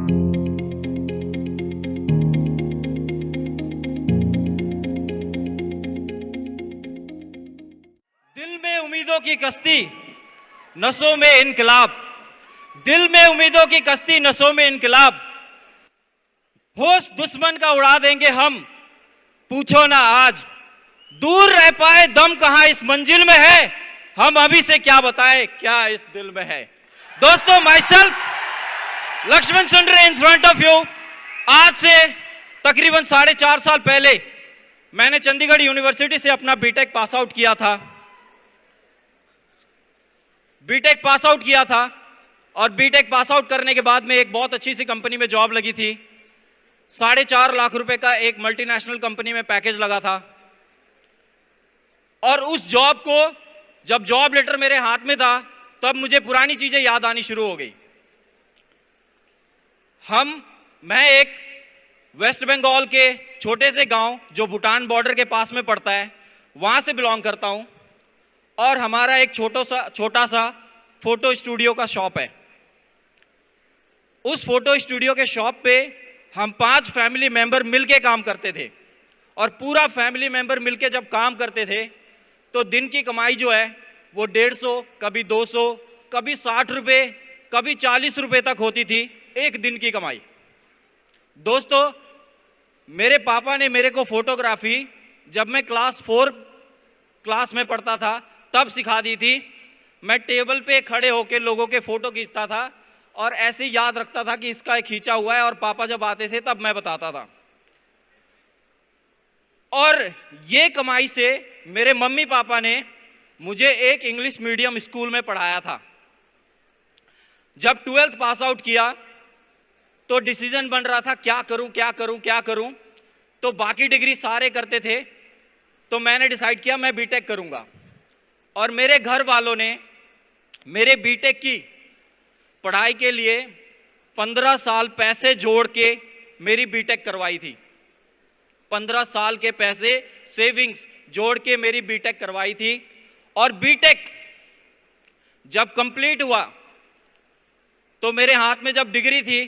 दिल में उम्मीदों की कश्ती, नसों में इनकलाब। दिल में उम्मीदों की कश्ती, नसों में इनकलाब। होश दुश्मन का उड़ा देंगे हम, पूछो ना आज। दूर रह पाए दम कहां इस मंजिल में है, हम अभी से क्या बताएं क्या इस दिल में है। दोस्तों, myself Laxman Sundare in front of you. आज से तकरीबन 4.5 साल पहले मैंने चंडीगढ़ यूनिवर्सिटी से अपना बीटेक पास आउट किया था। बीटेक पास आउट किया था और बीटेक पास आउट करने के बाद में एक बहुत अच्छी सी कंपनी में जॉब लगी थी। 4.5 लाख रुपए का एक मल्टीनेशनल कंपनी में पैकेज लगा था। और उस जॉब को जब जॉब लेटर मेरे हाथ में था तब मुझे पुरानी चीजें याद आनी शुरू हो गई। मैं एक वेस्ट बंगाल के छोटे से गांव जो भूटान बॉर्डर के पास में पड़ता है वहां से बिलोंग करता हूं और हमारा एक छोटा सा फोटो स्टूडियो का शॉप है। उस फोटो स्टूडियो के शॉप पे हम 5 फैमिली मेंबर मिलके काम करते थे और पूरा फैमिली मेंबर मिलके जब काम करते थे तो दिन की कमाई जो है वो 150, कभी 200, कभी 60 रुपये, कभी 40 रुपये तक होती थी एक दिन की कमाई। दोस्तों, मेरे पापा ने मेरे को फोटोग्राफी जब मैं क्लास 4 क्लास में पढ़ता था तब सिखा दी थी। मैं टेबल पे खड़े होकर लोगों के फोटो खींचता था और ऐसे याद रखता था कि इसका एक खींचा हुआ है, और पापा जब आते थे तब मैं बताता था। और ये कमाई से मेरे मम्मी पापा ने मुझे एक इंग्लिश मीडियम स्कूल में पढ़ाया था। जब 12th पास आउट किया तो डिसीजन बन रहा था क्या करूं क्या करूं क्या करूं। तो बाकी डिग्री सारे करते थे तो मैंने डिसाइड किया मैं बीटेक करूंगा। और मेरे घर वालों ने मेरे बीटेक की पढ़ाई के लिए 15 साल पैसे जोड़ के मेरी बीटेक करवाई थी। 15 साल के पैसे सेविंग्स जोड़ के मेरी बीटेक करवाई थी। और बीटेक जब कंप्लीट हुआ तो मेरे हाथ में जब डिग्री थी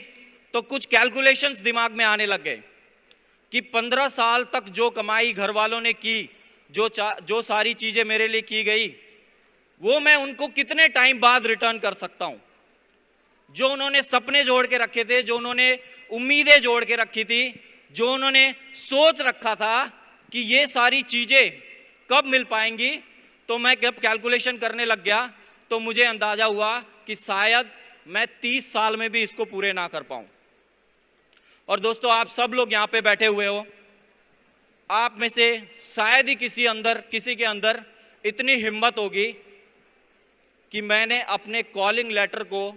तो कुछ कैलकुलेशंस दिमाग में आने लग गए कि 15 साल तक जो कमाई घर वालों ने की, जो सारी चीज़ें मेरे लिए की गई, वो मैं उनको कितने टाइम बाद रिटर्न कर सकता हूँ। जो उन्होंने सपने जोड़ के रखे थे, जो उन्होंने उम्मीदें जोड़ के रखी थी, जो उन्होंने सोच रखा था कि ये सारी चीज़ें कब मिल पाएंगी, तो मैं जब कैलकुलेशन करने लग गया तो मुझे अंदाज़ा हुआ कि शायद मैं 30 साल में भी इसको पूरे ना कर पाऊँ। और दोस्तों, आप सब लोग यहाँ पे बैठे हुए हो, आप में से शायद ही किसी के अंदर इतनी हिम्मत होगी कि मैंने अपने कॉलिंग लेटर को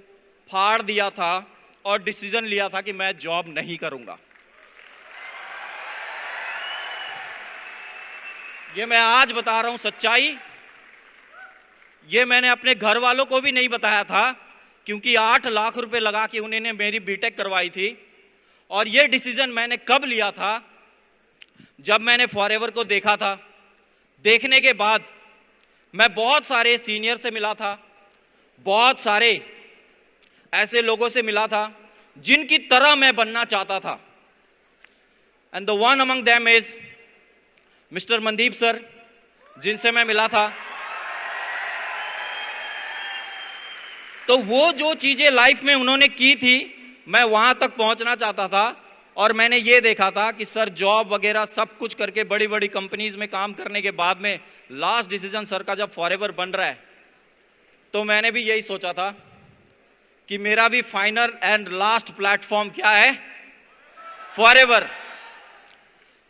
फाड़ दिया था और डिसीजन लिया था कि मैं जॉब नहीं करूंगा। ये मैं आज बता रहा हूं सच्चाई। ये मैंने अपने घर वालों को भी नहीं बताया था क्योंकि 8 लाख रुपए लगा के उन्होंने मेरी बीटेक करवाई थी। और ये डिसीजन मैंने कब लिया था, जब मैंने फॉरएवर को देखा था। देखने के बाद मैं बहुत सारे सीनियर से मिला था, बहुत सारे ऐसे लोगों से मिला था जिनकी तरह मैं बनना चाहता था। And the one among them is mister Mandeep sir, जिनसे मैं मिला था। तो वो जो चीजें लाइफ में उन्होंने की थी मैं वहां तक पहुंचना चाहता था। और मैंने ये देखा था कि सर जॉब वगैरह सब कुछ करके बड़ी बड़ी कंपनीज में काम करने के बाद में लास्ट डिसीजन सर का जब फॉरएवर बन रहा है, तो मैंने भी यही सोचा था कि मेरा भी फाइनल एंड लास्ट प्लेटफॉर्म क्या है, फॉरएवर।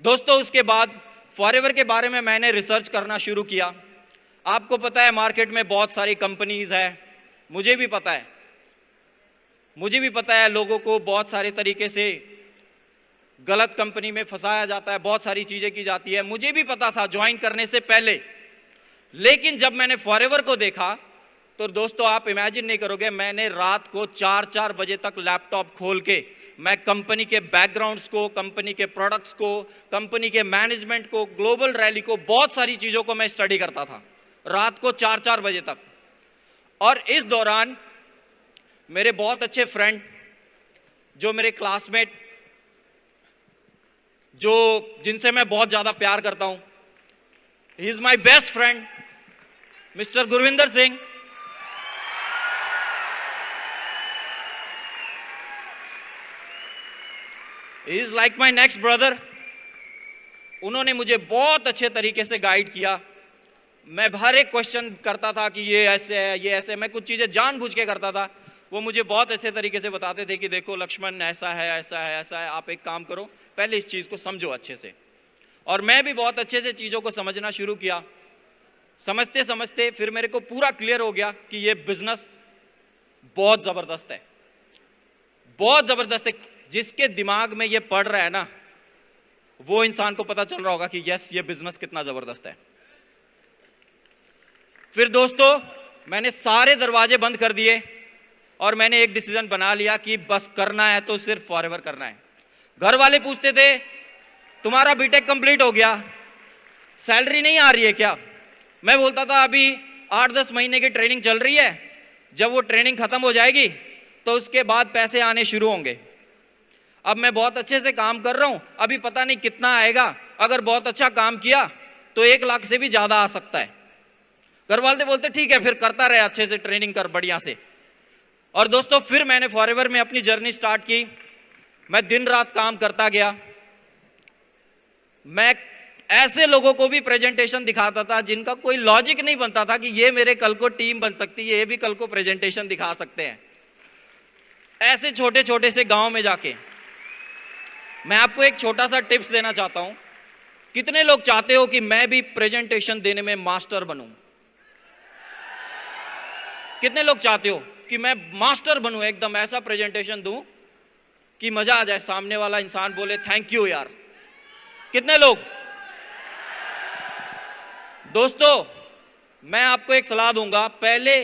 दोस्तों, उसके बाद फॉरएवर के बारे में मैंने रिसर्च करना शुरू किया। आपको पता है मार्केट में बहुत सारी कंपनीज है, मुझे भी पता है लोगों को बहुत सारे तरीके से गलत कंपनी में फंसाया जाता है, बहुत सारी चीज़ें की जाती है, मुझे भी पता था ज्वाइन करने से पहले। लेकिन जब मैंने फॉरएवर को देखा तो दोस्तों आप इमेजिन नहीं करोगे, मैंने रात को 4-4 बजे तक लैपटॉप खोल के मैं कंपनी के बैकग्राउंड्स को, कंपनी के प्रोडक्ट्स को, कंपनी के मैनेजमेंट को, ग्लोबल रैली को, बहुत सारी चीज़ों को मैं स्टडी करता था रात को 4-4 बजे तक। और इस दौरान मेरे बहुत अच्छे फ्रेंड जो मेरे क्लासमेट, जो जिनसे मैं बहुत ज्यादा प्यार करता हूं, he is my best friend mister Gurvinder Singh. He is like my next brother. उन्होंने मुझे बहुत अच्छे तरीके से गाइड किया। मैं हर एक क्वेश्चन करता था कि ये ऐसे है, ये ऐसे है। मैं कुछ चीज़ें जानबूझ के करता था, वो मुझे बहुत अच्छे तरीके से बताते थे कि देखो लक्ष्मण, ऐसा है, ऐसा है, ऐसा है, आप एक काम करो, पहले इस चीज़ को समझो अच्छे से। और मैं भी बहुत अच्छे से चीज़ों को समझना शुरू किया। समझते समझते फिर मेरे को पूरा क्लियर हो गया कि ये बिजनेस बहुत ज़बरदस्त है, बहुत ज़बरदस्त है। जिसके दिमाग में ये पड़ रहा है ना, वो इंसान को पता चल रहा होगा कि यस, ये बिजनेस कितना ज़बरदस्त है। फिर दोस्तों, मैंने सारे दरवाजे बंद कर दिए और मैंने एक डिसीजन बना लिया कि बस करना है तो सिर्फ फॉरएवर करना है। घर वाले पूछते थे तुम्हारा बीटेक कंप्लीट हो गया, सैलरी नहीं आ रही है क्या? मैं बोलता था अभी 8-10 महीने की ट्रेनिंग चल रही है, जब वो ट्रेनिंग खत्म हो जाएगी तो उसके बाद पैसे आने शुरू होंगे। अब मैं बहुत अच्छे से काम कर रहा हूं, अभी पता नहीं कितना आएगा। अगर बहुत अच्छा काम किया तो 1 लाख से भी ज्यादा आ सकता है। घर वाले बोलते ठीक है, फिर करता रहे, अच्छे से ट्रेनिंग कर बढ़िया से। और दोस्तों, फिर मैंने फॉरएवर में अपनी जर्नी स्टार्ट की। मैं दिन रात काम करता गया। मैं ऐसे लोगों को भी प्रेजेंटेशन दिखाता था जिनका कोई लॉजिक नहीं बनता था कि ये मेरे कल को टीम बन सकती है, ये भी कल को प्रेजेंटेशन दिखा सकते हैं। ऐसे छोटे छोटे से गांव में जाके मैं आपको एक छोटा सा टिप्स देना चाहता हूं। कितने लोग चाहते हो कि मैं भी प्रेजेंटेशन देने में मास्टर बनूं? कितने लोग चाहते हो कि मैं मास्टर बनूं, एकदम ऐसा प्रेजेंटेशन दूं कि मजा आ जाए, सामने वाला इंसान बोले थैंक यू यार? कितने लोग? दोस्तों, मैं आपको एक सलाह दूंगा, पहले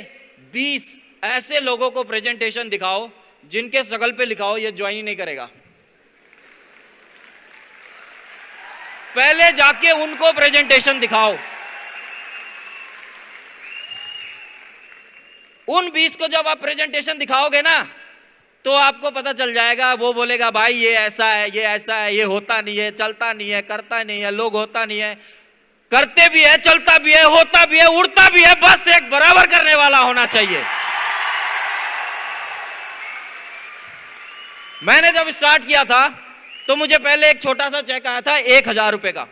20 ऐसे लोगों को प्रेजेंटेशन दिखाओ जिनके शकल पे लिखाओ ये ज्वाइन ही नहीं करेगा। पहले जाके उनको प्रेजेंटेशन दिखाओ। उन 20 को जब आप प्रेजेंटेशन दिखाओगे ना, तो आपको पता चल जाएगा। वो बोलेगा भाई ये ऐसा है, ये ऐसा है, ये होता नहीं है, चलता नहीं है, करता नहीं है, लोग होता नहीं है, करते भी है, चलता भी है, होता भी है, उड़ता भी है, बस एक बराबर करने वाला होना चाहिए। मैंने जब स्टार्ट किया था तो मुझे पहले एक छोटा सा चेक आया था 1000 रुपए का।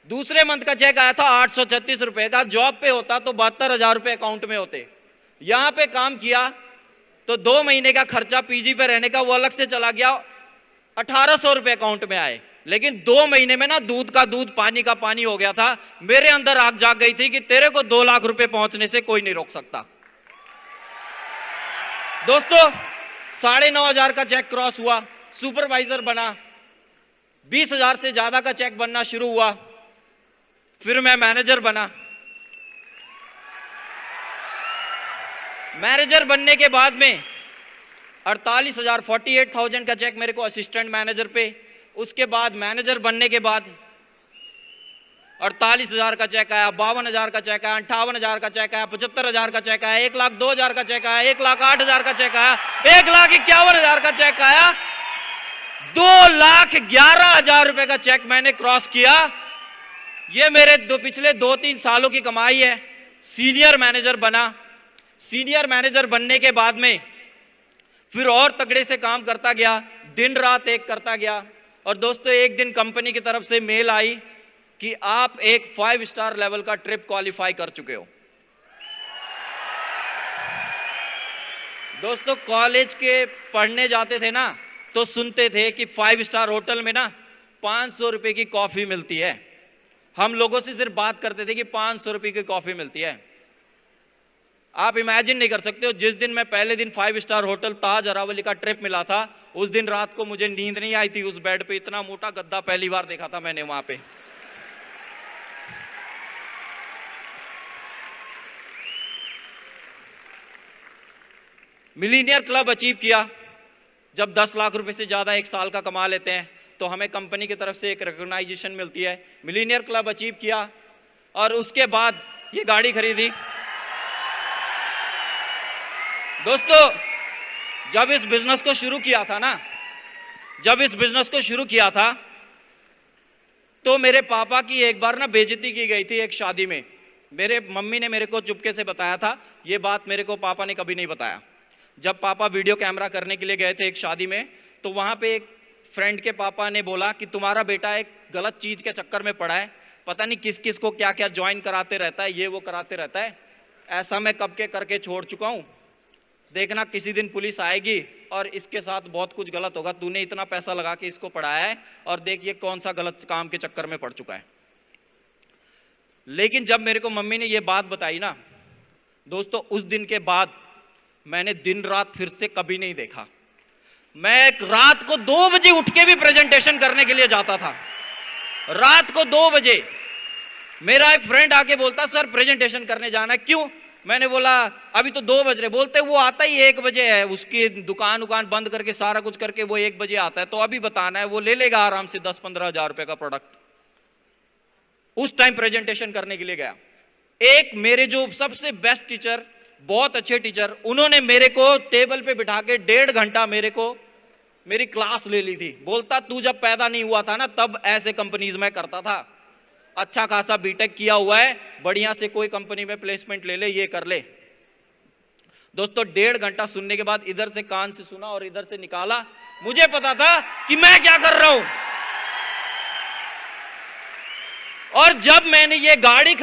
दूसरे मंथ का चेक आया था 836 रुपए का। जॉब पे होता तो 72,000 रुपए अकाउंट में होते। यहां पे काम किया तो 2 महीने का खर्चा पीजी पे रहने का वो अलग से चला गया, 1800 रुपए अकाउंट में आए। लेकिन 2 महीने में ना दूध का दूध, पानी का पानी हो गया था। मेरे अंदर आग जाग गई थी कि तेरे को 2 लाख रुपए पहुंचने से कोई नहीं रोक सकता। दोस्तों, 9,500 का चेक क्रॉस हुआ, सुपरवाइजर बना, 20,000 से ज्यादा का चेक बनना शुरू हुआ। फिर मैं मैनेजर बना। मैनेजर बनने के बाद में 48,000 48,000 का चेक मेरे को असिस्टेंट मैनेजर पे। उसके बाद मैनेजर बनने के बाद 48,000 का चेक आया, 52,000 का चेक आया, 58,000 का चेक आया, 75,000 का चेक आया, 1,02,000 का चेक आया, 1,08,000 का चेक आया, 1,51,000 का चेक आया, 2,11,000 रुपए का चेक मैंने क्रॉस किया। ये मेरे पिछले 2-3 सालों की कमाई है। सीनियर मैनेजर बना। सीनियर मैनेजर बनने के बाद में फिर और तगड़े से काम करता गया, दिन रात एक करता गया। और दोस्तों, एक दिन कंपनी की तरफ से मेल आई कि आप एक 5 स्टार लेवल का ट्रिप क्वालिफाई कर चुके हो। दोस्तों, कॉलेज के पढ़ने जाते थे ना तो सुनते थे कि 5 स्टार होटल में ना 500 रुपए की कॉफी मिलती है। हम लोगों से सिर्फ बात करते थे कि 500 रुपए की कॉफी मिलती है। आप इमेजिन नहीं कर सकते हो, जिस दिन मैं पहले दिन 5 स्टार होटल ताज अरावली का ट्रिप मिला था, उस दिन रात को मुझे नींद नहीं आई थी। उस बेड पे इतना मोटा गद्दा पहली बार देखा था मैंने वहां पे। मिलीनियर क्लब अचीव किया। जब 10 लाख रुपए से ज्यादा एक साल का कमा लेते हैं तो हमें कंपनी की तरफ से एक रिकॉग्नाइजेशन मिलती है। मिलीनियर क्लब अचीव किया और उसके बाद ये गाड़ी खरीदी। दोस्तों, जब इस बिजनेस को शुरू किया था ना, जब इस बिजनेस को शुरू किया था तो मेरे पापा की एक बार ना बेइज्जती की गई थी एक शादी में। मेरे मम्मी ने मेरे को चुपके से बताया था, ये बात मेरे को पापा ने कभी नहीं बताया। जब पापा वीडियो कैमरा करने के लिए गए थे एक शादी में, तो वहाँ पे एक फ्रेंड के पापा ने बोला कि तुम्हारा बेटा एक गलत चीज़ के चक्कर में पड़ा है, पता नहीं किस किस को क्या क्या ज्वाइन कराते रहता है, ये वो कराते रहता है। ऐसा मैं कब के करके छोड़ चुका हूँ, देखना किसी दिन पुलिस आएगी और इसके साथ बहुत कुछ गलत होगा। तूने इतना पैसा लगा के इसको पढ़ाया है और देख ये कौन सा गलत काम के चक्कर में पड़ चुका है। लेकिन जब मेरे को मम्मी ने ये बात बताई ना दोस्तों, उस दिन के बाद मैंने दिन रात फिर से कभी नहीं देखा। मैं रात को 2 बजे उठ के भी प्रेजेंटेशन करने के लिए जाता था। रात को 2 बजे मेरा एक फ्रेंड आके बोलता, सर प्रेजेंटेशन करने जाना है। क्यों? मैंने बोला अभी तो 2 बज रहे। बोलते वो आता ही 1 बजे है, उसकी दुकान बंद करके सारा कुछ करके वो 1 बजे आता है, तो अभी बताना है। वो ले लेगा आराम से 10-15 हज़ार रुपए का प्रोडक्ट। उस टाइम प्रेजेंटेशन करने के लिए गया। एक मेरे जो सबसे बेस्ट टीचर, बहुत अच्छे टीचर, उन्होंने मेरे को टेबल पे बिठा के 1.5 घंटा मेरी क्लास ले ली थी। बोलता तू जब पैदा नहीं हुआ था ना तब ऐसे कंपनीज में करता था, अच्छा खासा बीटेक किया हुआ है, बढ़िया से कोई कंपनी में प्लेसमेंट ले ले, ये कर ले। दोस्तों 1.5 घंटा सुनने के बाद इधर से कान से सुना और इधर से निकाला। मुझे पता था कि मैं क्या कर रहा हूं। और जब मैंने ये गाड़ी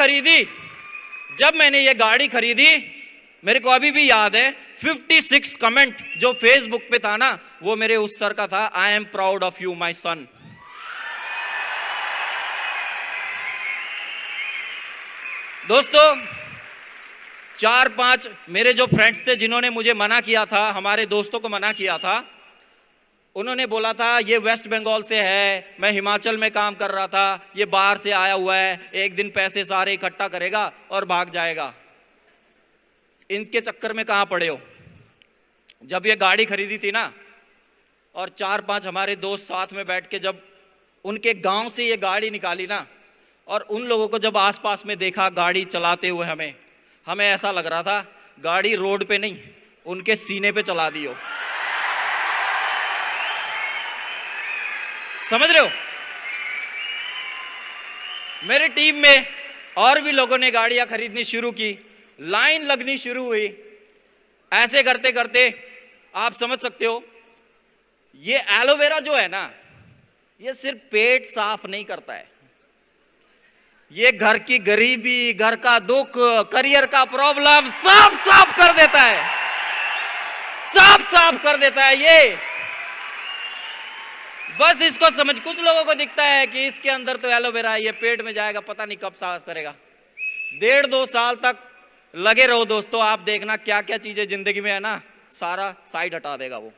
खरीदी, मेरे को अभी भी याद है 56 कमेंट जो फेसबुक पे था ना, वो मेरे उस सर का था, I am proud of you my son. दोस्तों 4-5 मेरे जो फ्रेंड्स थे जिन्होंने मुझे मना किया था, हमारे दोस्तों को मना किया था, उन्होंने बोला था ये वेस्ट बंगाल से है, मैं हिमाचल में काम कर रहा था, ये बाहर से आया हुआ है, एक दिन पैसे सारे इकट्ठा करेगा और भाग जाएगा। इनके चक्कर में कहाँ पड़े हो। जब ये गाड़ी खरीदी थी ना और 4-5 हमारे दोस्त साथ में बैठ के जब उनके गांव से ये गाड़ी निकाली ना, और उन लोगों को जब आसपास में देखा गाड़ी चलाते हुए, हमें ऐसा लग रहा था गाड़ी रोड पे नहीं उनके सीने पे चला दी हो। समझ रहे हो? मेरे टीम में और भी लोगों ने गाड़ियां खरीदनी शुरू की, लाइन लगनी शुरू हुई। ऐसे करते करते आप समझ सकते हो, ये एलोवेरा जो है ना, ये सिर्फ पेट साफ नहीं करता है, ये घर की गरीबी, घर का दुख, करियर का प्रॉब्लम सब साफ कर देता है, साफ कर देता है। ये बस इसको समझ, कुछ लोगों को दिखता है कि इसके अंदर तो एलोवेरा है, ये पेट में जाएगा, पता नहीं कब साफ करेगा। 1.5-2 साल तक लगे रहो दोस्तों, आप देखना क्या क्या चीजें जिंदगी में है ना, सारा साइड हटा देगा वो।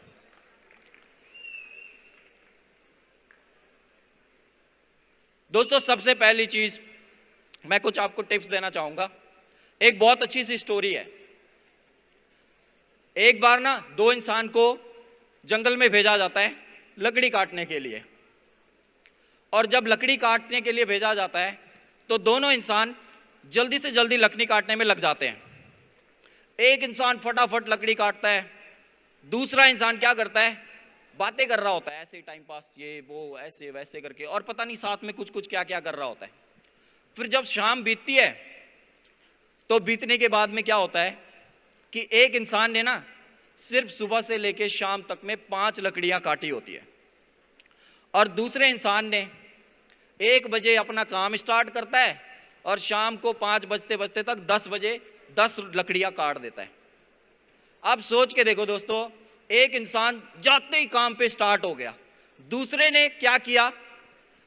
दोस्तों सबसे पहली चीज मैं कुछ आपको टिप्स देना चाहूंगा। एक बहुत अच्छी सी स्टोरी है। एक बार ना 2 इंसान को जंगल में भेजा जाता है लकड़ी काटने के लिए, और जब लकड़ी काटने के लिए भेजा जाता है तो दोनों इंसान जल्दी से जल्दी लकड़ी काटने में लग जाते हैं। एक इंसान फटाफट लकड़ी काटता है, दूसरा इंसान क्या करता है, बातें कर रहा होता है ऐसे टाइम पास, ये वो ऐसे वैसे करके, और पता नहीं साथ में कुछ कुछ क्या क्या कर रहा होता है। फिर जब शाम बीतती है तो बीतने के बाद में क्या होता है कि एक इंसान ने ना सिर्फ सुबह से लेके शाम तक में 5 लकड़ियां काटी होती है, और दूसरे इंसान ने 1 बजे अपना काम स्टार्ट करता है और शाम को 5 बजते बजते तक 10 बजे 10 लकड़ियां काट देता है। अब सोच के देखो दोस्तों, एक इंसान जाते ही काम पे स्टार्ट हो गया, दूसरे ने क्या किया,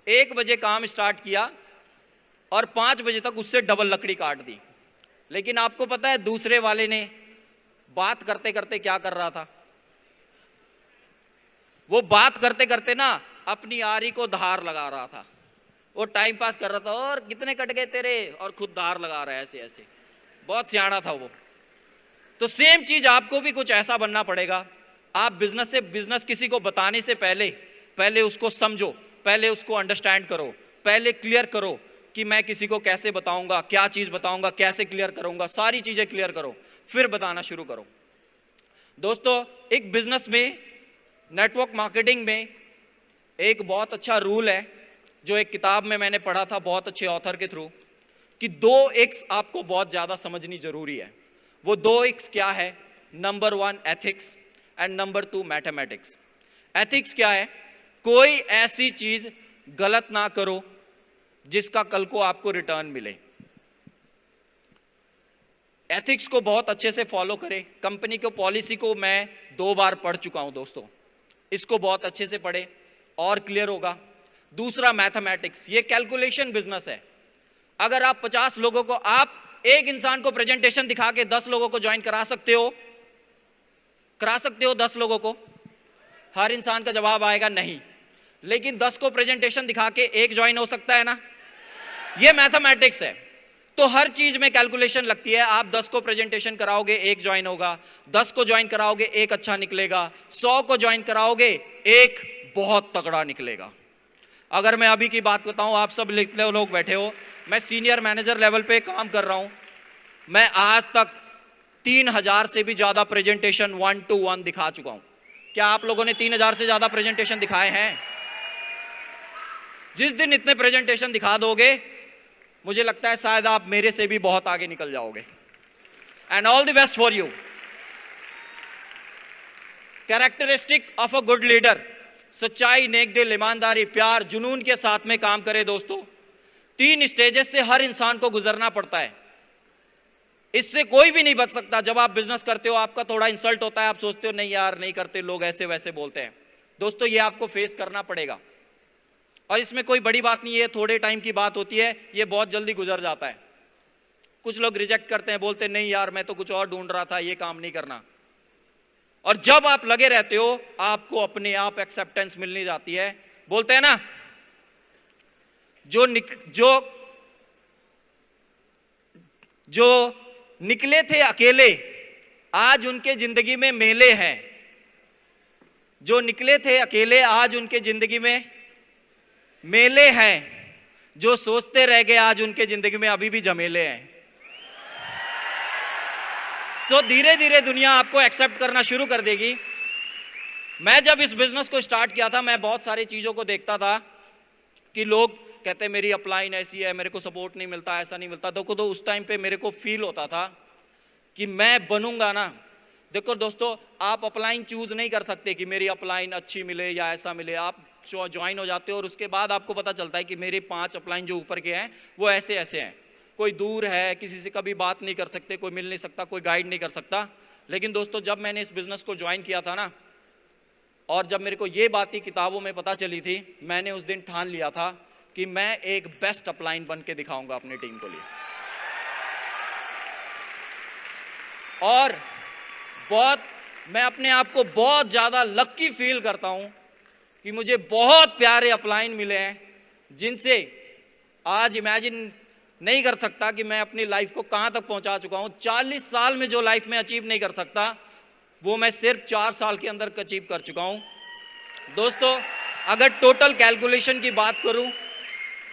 1 बजे काम स्टार्ट किया और 5 बजे तक उससे डबल लकड़ी काट दी। लेकिन आपको पता है दूसरे वाले ने बात करते करते क्या कर रहा था, वो बात करते करते ना अपनी आरी को धार लगा रहा था, वो टाइम पास कर रहा था, और कितने कट गए तेरे, और खुद धार लगा रहा है ऐसे ऐसे, बहुत सियाना था वो। तो सेम चीज आपको भी कुछ ऐसा बनना पड़ेगा। आप बिजनेस किसी को बताने से पहले उसको समझो, पहले उसको अंडरस्टैंड करो, पहले क्लियर करो कि मैं किसी को कैसे बताऊंगा, क्या चीज बताऊंगा, कैसे क्लियर करूंगा, सारी चीजें क्लियर करो, फिर बताना शुरू करो। दोस्तों, एक बिजनेस में, नेटवर्क मार्केटिंग में एक बहुत अच्छा रूल है जो एक किताब में मैंने पढ़ा था बहुत अच्छे ऑथर के थ्रू, कि 2x आपको बहुत ज़्यादा समझनी जरूरी है। वो 2x क्या है? Number 1 ethics and number 2 mathematics. Ethics क्या है? कोई ऐसी चीज गलत ना करो जिसका कल को आपको रिटर्न मिले। एथिक्स को बहुत अच्छे से फॉलो करें। कंपनी को पॉलिसी को मैं 2 बार पढ़ चुका हूं दोस्तों, इसको बहुत अच्छे से पढ़े और क्लियर होगा। दूसरा मैथमेटिक्स, ये कैलकुलेशन बिजनेस है। अगर आप 50 लोगों को, आप एक इंसान को प्रेजेंटेशन दिखा के 10 लोगों को ज्वाइन करा सकते हो? करा सकते हो 10 लोगों को? हर इंसान का जवाब आएगा नहीं। लेकिन 10 को प्रेजेंटेशन दिखा के एक ज्वाइन हो सकता है ना? ये मैथमेटिक्स है। तो हर चीज में कैलकुलेशन लगती है। आप 10 को प्रेजेंटेशन कराओगे, एक ज्वाइन होगा। 10 को ज्वाइन कराओगे, एक अच्छा निकलेगा। 100 को ज्वाइन कराओगे, एक बहुत तगड़ा निकलेगा। अगर मैं अभी की बात बताऊं, आप सब लिखते लोग बैठे हो, मैं सीनियर मैनेजर लेवल पे काम कर रहा हूं। मैं आज तक 3000 से भी ज्यादा प्रेजेंटेशन 1 to 1 दिखा चुका हूं। क्या आप लोगों ने 3000 से ज्यादा प्रेजेंटेशन दिखाए हैं? जिस दिन इतने प्रेजेंटेशन दिखा दोगे, मुझे लगता है शायद आप मेरे से भी बहुत आगे निकल जाओगे। And all the best for you. Characteristic of a good leader, सच्चाई, नेक दिल, ईमानदारी, प्यार, जुनून के साथ में काम करे दोस्तों। 3 स्टेजेस से हर इंसान को गुजरना पड़ता है, इससे कोई भी नहीं बच सकता। जब आप बिजनेस करते हो, आपका थोड़ा इंसल्ट होता है, आप सोचते हो नहीं यार नहीं करते, लोग ऐसे वैसे बोलते हैं। दोस्तों, ये आपको फेस करना पड़ेगा और इसमें कोई बड़ी बात नहीं है, थोड़े टाइम की बात होती है, ये बहुत जल्दी गुजर जाता है। कुछ लोग रिजेक्ट करते हैं, बोलते हैं नहीं यार मैं तो कुछ और ढूंढ रहा था, ये काम नहीं करना। और जब आप लगे रहते हो, आपको अपने आप एक्सेप्टेंस मिलनी जाती है। बोलते हैं ना, जो निकले थे अकेले, आज उनके जिंदगी में मेले हैं। जो निकले थे अकेले, आज उनके जिंदगी में मेले हैं। जो सोचते रह गए, आज उनके जिंदगी में अभी भी झमेले हैं। सो धीरे धीरे दुनिया आपको एक्सेप्ट करना शुरू कर देगी। मैं जब इस बिजनेस को स्टार्ट किया था, मैं बहुत सारी चीजों को देखता था कि लोग कहते मेरी अपलाइन ऐसी है, मेरे को सपोर्ट नहीं मिलता, ऐसा नहीं मिलता। देखो तो उस टाइम पे मेरे को फील होता था कि मैं बनूंगा ना। देखो दोस्तों, आप अपलाइन चूज नहीं कर सकते कि मेरी अपलाइन अच्छी मिले या ऐसा मिले। आप ज्वाइन हो जाते हो और उसके बाद आपको पता चलता है कि मेरे 5 अपलाइन जो ऊपर के हैं वो ऐसे ऐसे हैं। कोई दूर है, किसी से कभी बात नहीं कर सकते, कोई मिल नहीं सकता, कोई गाइड नहीं कर सकता। लेकिन दोस्तों, जब मैंने इस बिजनेस को ज्वाइन किया था ना, और जब मेरे को ये बातें किताबों में पता चली थी, मैंने उस दिन ठान लिया था कि मैं एक बेस्ट अपलाइन बन के दिखाऊंगा अपनी टीम को लिए। और मैं अपने आप को बहुत ज़्यादा लक्की फील करता हूं कि मुझे बहुत प्यारे अपलाइन मिले हैं, जिनसे आज इमेजिन नहीं कर सकता कि मैं अपनी लाइफ को कहां तक पहुंचा चुका हूं। 40 साल में जो लाइफ में अचीव नहीं कर सकता, वो मैं सिर्फ 4 साल के अंदर अचीव कर चुका हूं। दोस्तों, अगर टोटल कैलकुलेशन की बात करूं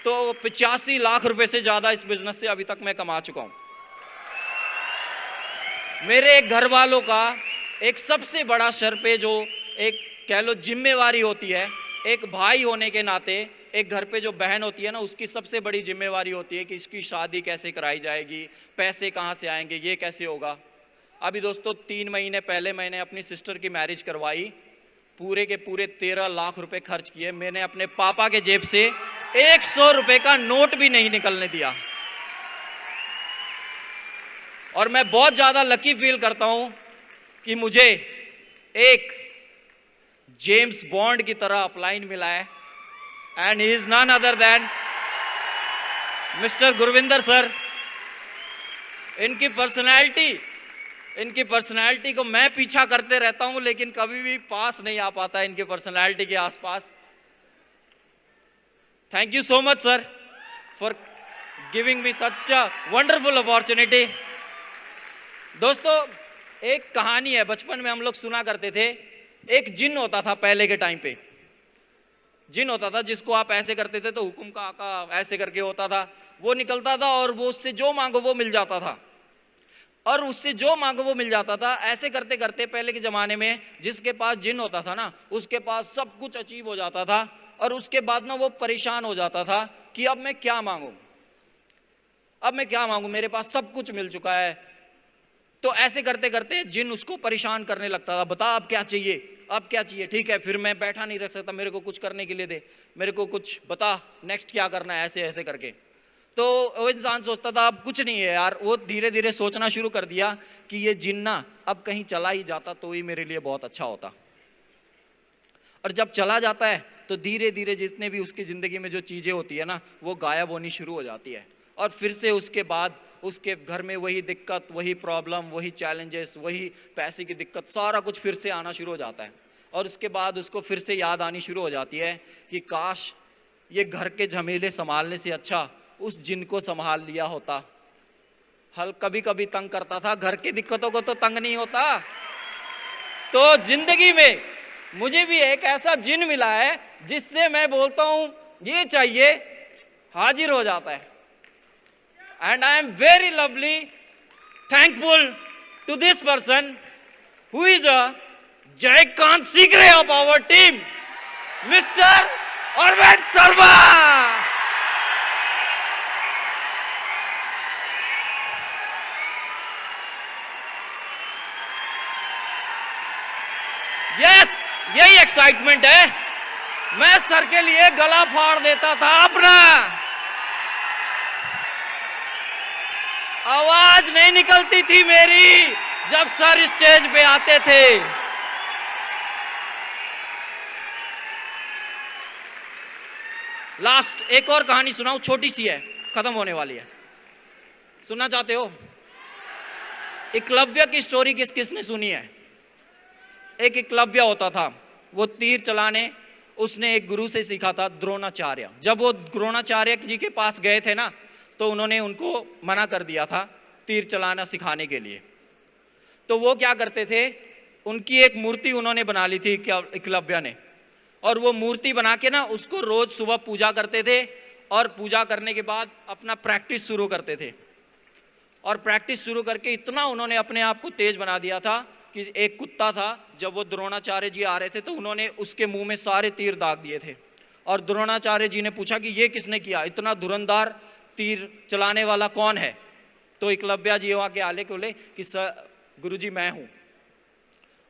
तो 85 लाख रुपए से ज़्यादा इस बिजनेस से अभी तक मैं कमा चुका हूं। मेरे एक घर वालों का एक सबसे बड़ा सर पे जो एक कह लो जिम्मेवारी होती है, एक भाई होने के नाते, एक घर पे जो बहन होती है ना, उसकी सबसे बड़ी जिम्मेवारी होती है कि इसकी शादी कैसे कराई जाएगी, पैसे कहाँ से आएंगे, ये कैसे होगा। अभी दोस्तों 3 महीने पहले मैंने अपनी सिस्टर की मैरिज करवाई, पूरे के पूरे 13 लाख रुपए खर्च किए। मैंने अपने पापा के जेब से 100 रुपए का नोट भी नहीं निकलने दिया। और मैं बहुत ज़्यादा लकी फील करता हूं कि मुझे एक जेम्स बॉन्ड की तरह अपलाइन मिला है, and he is none other than mister Gurvinder sir. इनकी पर्सनैलिटी को मैं पीछा करते रहता हूं, लेकिन कभी भी पास नहीं आ पाता इनकी पर्सनैलिटी के आसपास। Thank you so much sir for giving me such a wonderful opportunity. दोस्तों, एक कहानी है, बचपन में हम लोग सुना करते थे। एक जिन होता था पहले के टाइम पे, जिन होता था जिसको आप ऐसे करते थे तो हुकुम का आका ऐसे करके होता था, वो निकलता था और वो उससे जो मांगो वो मिल जाता था। और उससे जो मांगो वो मिल जाता था। ऐसे करते करते पहले के ज़माने में जिसके पास जिन होता था ना, उसके पास सब कुछ अचीव हो जाता था, और उसके बाद ना वो परेशान हो जाता था कि अब मैं क्या मांगूं, अब मैं क्या मांगूं, मेरे पास सब कुछ मिल चुका है। तो ऐसे करते करते जिन उसको परेशान करने लगता था, बता अब क्या चाहिए, अब क्या चाहिए, ठीक है फिर मैं बैठा नहीं रख सकता, मेरे को कुछ करने के लिए दे, मेरे को कुछ बता नेक्स्ट क्या करना है, ऐसे ऐसे करके। तो वो इंसान सोचता था अब कुछ नहीं है यार। वो धीरे धीरे सोचना शुरू कर दिया कि ये जिन्ना अब कहीं चला ही जाता तो ही मेरे लिए बहुत अच्छा होता। और जब चला जाता है तो धीरे धीरे जितने भी उसकी ज़िंदगी में जो चीज़ें होती है ना, वो गायब होनी शुरू हो जाती है। और फिर से उसके बाद उसके घर में वही दिक्कत, वही प्रॉब्लम, वही चैलेंजेस, वही पैसे की दिक्कत, सारा कुछ फिर से आना शुरू हो जाता है। और उसके बाद उसको फिर से याद आनी शुरू हो जाती है कि काश ये घर के झमेले संभालने से अच्छा उस जिन को संभाल लिया होता। हल कभी कभी तंग करता था, घर की दिक्कतों को तो तंग नहीं होता। तो जिंदगी में मुझे भी एक ऐसा जिन मिला है जिससे मैं बोलता हूं ये चाहिए, हाजिर हो जाता है। And I am very lovely thankful to this person who is a giant secret of our team, Mr. Arvind Sharma. Yes, यही एक्साइटमेंट है। मैं सर के लिए गला फाड़ देता था अपना, आवाज नहीं निकलती थी मेरी जब सर स्टेज पे आते थे। लास्ट एक और कहानी सुनाऊं, छोटी सी है, खत्म होने वाली है, सुनना चाहते हो? एकलव्य की स्टोरी किस किसने सुनी है? एक एकलव्य होता था, वो तीर चलाने उसने एक गुरु से सीखा था, द्रोणाचार्य। जब वो द्रोणाचार्य जी के पास गए थे ना, तो उन्होंने उनको मना कर दिया था तीर चलाना सिखाने के लिए। तो वो क्या करते थे, उनकी एक मूर्ति उन्होंने बना ली थी एकलव्य ने, और वो मूर्ति बना के ना उसको रोज सुबह पूजा करते थे, और पूजा करने के बाद अपना प्रैक्टिस शुरू करते थे। और प्रैक्टिस शुरू करके इतना उन्होंने अपने आप को तेज बना दिया था कि एक कुत्ता था, जब वो द्रोणाचार्य जी आ रहे थे तो उन्होंने उसके मुंह में सारे तीर दाग दिए थे। और द्रोणाचार्य जी ने पूछा कि ये किसने किया, इतना धुरंधार तीर चलाने वाला कौन है? तो एकलव्य जी वहाँ के आले बोले कि सर गुरुजी मैं हूँ।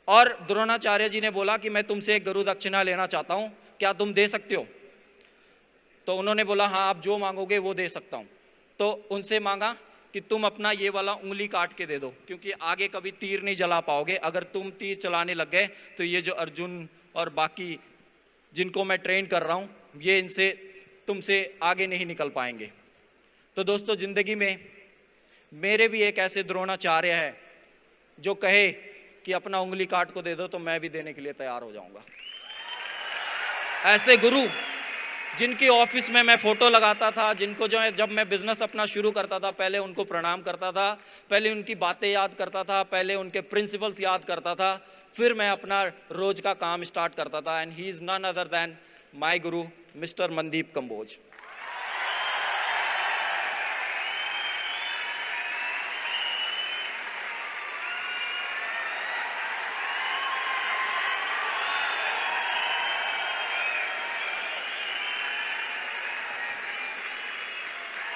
और द्रोणाचार्य जी ने बोला कि मैं तुमसे एक गुरु दक्षिणा लेना चाहता हूँ, क्या तुम दे सकते हो? तो उन्होंने बोला हाँ आप जो मांगोगे वो दे सकता हूँ। तो उनसे मांगा कि तुम अपना ये वाला उंगली काट के दे दो, क्योंकि आगे कभी तीर नहीं जला पाओगे। अगर तुम तीर चलाने लग गए तो ये जो अर्जुन और बाकी जिनको मैं ट्रेन कर रहा हूँ, ये इनसे तुमसे आगे नहीं निकल पाएंगे। तो दोस्तों ज़िंदगी में मेरे भी एक ऐसे द्रोणाचार्य है जो कहे कि अपना उंगली काट को दे दो तो मैं भी देने के लिए तैयार हो जाऊंगा। ऐसे गुरु जिनकी ऑफिस में मैं फ़ोटो लगाता था, जिनको जो है जब मैं बिज़नेस अपना शुरू करता था पहले उनको प्रणाम करता था, पहले उनकी बातें याद करता था, पहले उनके प्रिंसिपल्स याद करता था, फिर मैं अपना रोज़ का काम स्टार्ट करता था। And he is none other than my guru mister Mandeep Kamboj.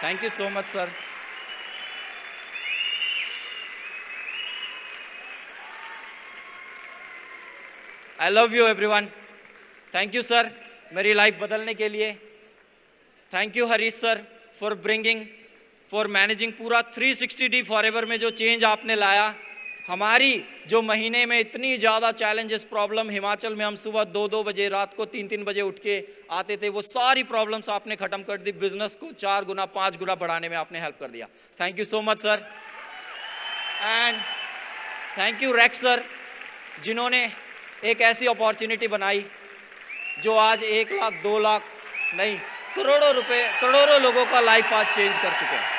Thank you so much, sir. I love you everyone. Thank you sir, मेरी लाइफ बदलने के लिए। Thank you Harish sir for bringing, for managing पूरा 360D फॉरएवर में जो change आपने लाया। हमारी जो महीने में इतनी ज़्यादा चैलेंजेस प्रॉब्लम, हिमाचल में हम सुबह 2-2 बजे, रात को 3-3 बजे उठ के आते थे, वो सारी प्रॉब्लम्स आपने ख़त्म कर दी। बिजनेस को 4 गुना 5 गुना बढ़ाने में आपने हेल्प कर दिया। Thank you so much sir. And thank you racks sir, जिन्होंने एक ऐसी अपॉर्चुनिटी बनाई जो आज 1 लाख 2 लाख नहीं करोड़ों रुपए, करोड़ों लोगों का लाइफ आज चेंज कर चुके हैं।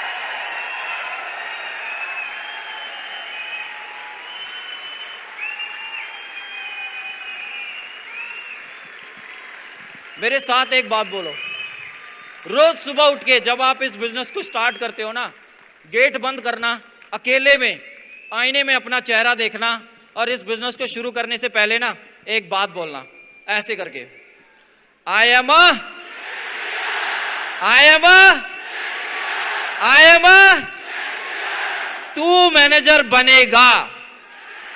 मेरे साथ एक बात बोलो, रोज सुबह उठ के जब आप इस बिजनेस को स्टार्ट करते हो ना, गेट बंद करना, अकेले में आईने में अपना चेहरा देखना और इस बिजनेस को शुरू करने से पहले ना एक बात बोलना ऐसे करके, आई एम तू मैनेजर बनेगा,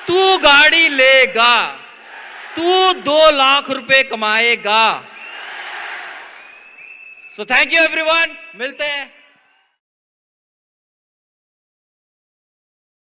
तू गाड़ी लेगा, तू 2 लाख रुपए कमाएगा। सो थैंक यू एवरीवन, मिलते हैं